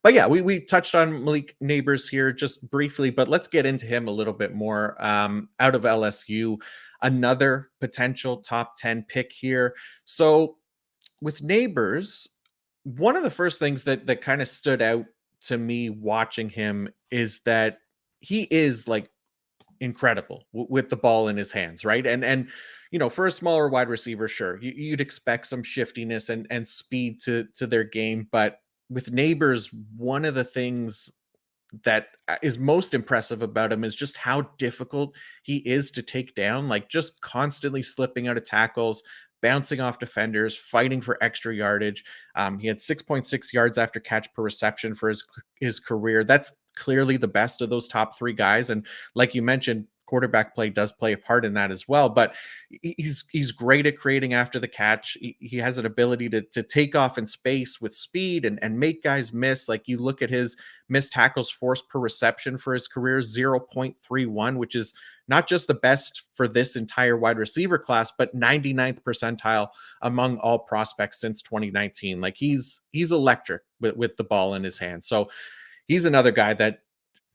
But yeah, we touched on Malik Nabers here just briefly, but let's get into him a little bit more. Out of LSU, another potential top 10 pick here. So with Neighbors, one of the first things that kind of stood out to me watching him is that he is like incredible with the ball in his hands, right? For a smaller wide receiver, sure, you'd expect some shiftiness and speed to their game, but with Neighbors, one of the things that is most impressive about him is just how difficult he is to take down, like just constantly slipping out of tackles, bouncing off defenders, fighting for extra yardage. He had 6.6 yards after catch per reception for his career. That's clearly the best of those top three guys. And like you mentioned, quarterback play does play a part in that as well. But he's great at creating after the catch. He has an ability to take off in space with speed and make guys miss. Like you look at his missed tackles forced per reception for his career, 0.31, which is not just the best for this entire wide receiver class, but 99th percentile among all prospects since 2019. Like he's electric with the ball in his hand. So he's another guy that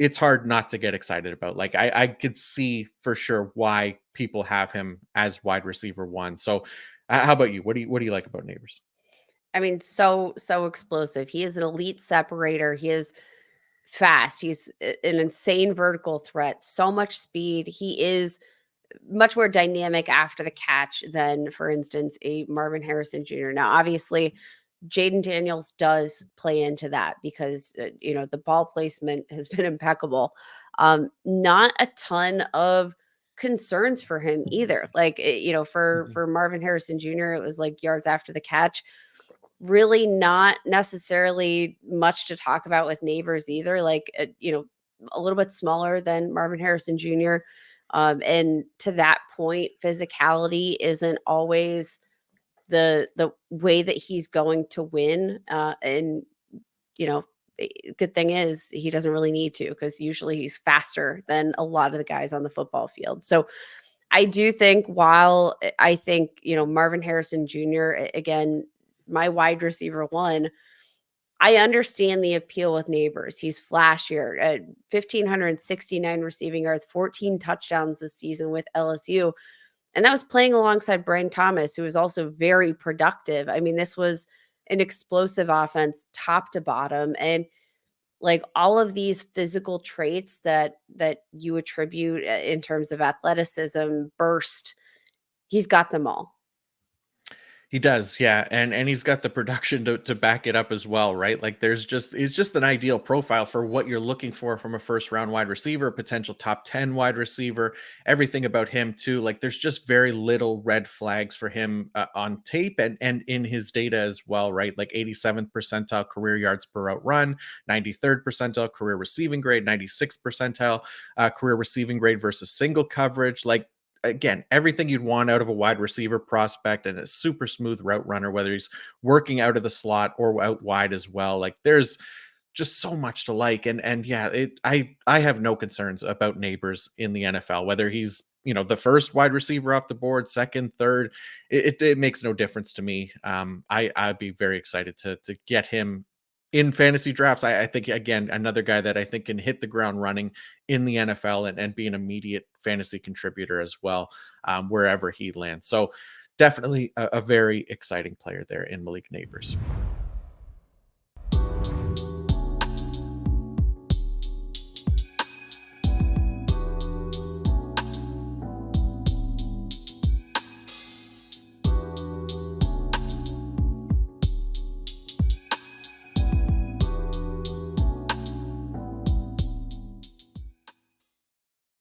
it's hard not to get excited about. Like I could see for sure why people have him as wide receiver one. So how about you? What do you like about Neighbors? I mean, so explosive. He is an elite separator. He is fast. He's an insane vertical threat. So much speed. He is much more dynamic after the catch than, for instance, a Marvin Harrison Jr. Now, obviously, Jaden Daniels does play into that because the ball placement has been impeccable. Not a ton of concerns for him either. Like for Marvin Harrison Jr., it was like yards after the catch. Really not necessarily much to talk about with Neighbors either. Like a little bit smaller than Marvin Harrison Jr. And to that point, physicality isn't always the way that he's going to win. And good thing is he doesn't really need to, because usually he's faster than a lot of the guys on the football field. So I do think, while I think Marvin Harrison Jr., again, my wide receiver one, I understand the appeal with Neighbors. He's flashier at 1,569 receiving yards, 14 touchdowns this season with LSU. And that was playing alongside Brian Thomas, who was also very productive. I mean, this was an explosive offense top to bottom. And like all of these physical traits that you attribute in terms of athleticism, burst, he's got them all. He does, yeah, and he's got the production to back it up as well, right? Like he's just an ideal profile for what you're looking for from a first round wide receiver, potential top 10 wide receiver. Everything about him too, like there's just very little red flags for him on tape and in his data as well, right? Like 87th percentile career yards per route run, 93rd percentile career receiving grade, 96th percentile career receiving grade versus single coverage. Like again, everything you'd want out of a wide receiver prospect, and a super smooth route runner, whether he's working out of the slot or out wide as well. Like there's just so much to like. And yeah, I have no concerns about Neighbors in the NFL, whether he's the first wide receiver off the board, second, third, it makes no difference to me. I'd be very excited to get him in fantasy drafts. I think, again, another guy that I think can hit the ground running in the NFL and be an immediate fantasy contributor as well, wherever he lands. So definitely a very exciting player there in Malik Nabers.